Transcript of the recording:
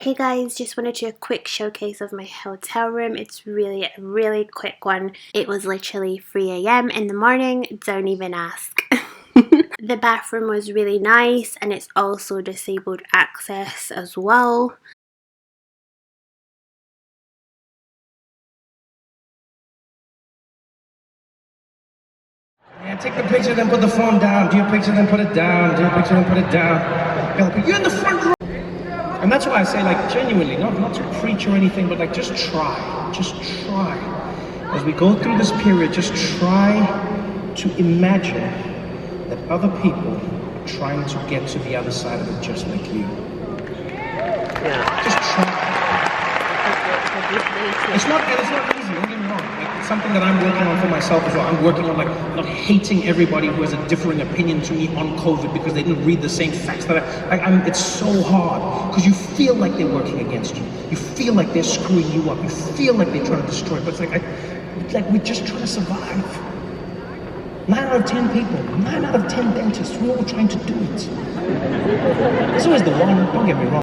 Hey guys, just wanted to do a quick showcase of my hotel room. It's really a really quick one. It was literally 3 a.m. in the morning, don't even ask. The bathroom was really nice and it's also disabled access as well. Man, take the picture, then put the phone down. Do your picture, then put it down. Do your picture, then put it down. You're in the front row. And that's why I say, like, genuinely, not to preach or anything, but like, just try. Just try. As we go through this period, just try to imagine that other people are trying to get to the other side of it just like you. Yeah. Just try. It's not easy, don't get me wrong. Like, it's something that I'm working on for myself as well. I'm working on, like, not hating everybody who has a differing opinion to me on COVID because they didn't read the same facts that it's so hard because you feel like they're working against you. You feel like they're screwing you up. You feel like they're trying to destroy you. But it's like we're just trying to survive. 9 out of 10 people, 9 out of 10 dentists, we're all trying to do it. There's always the one, don't get me wrong.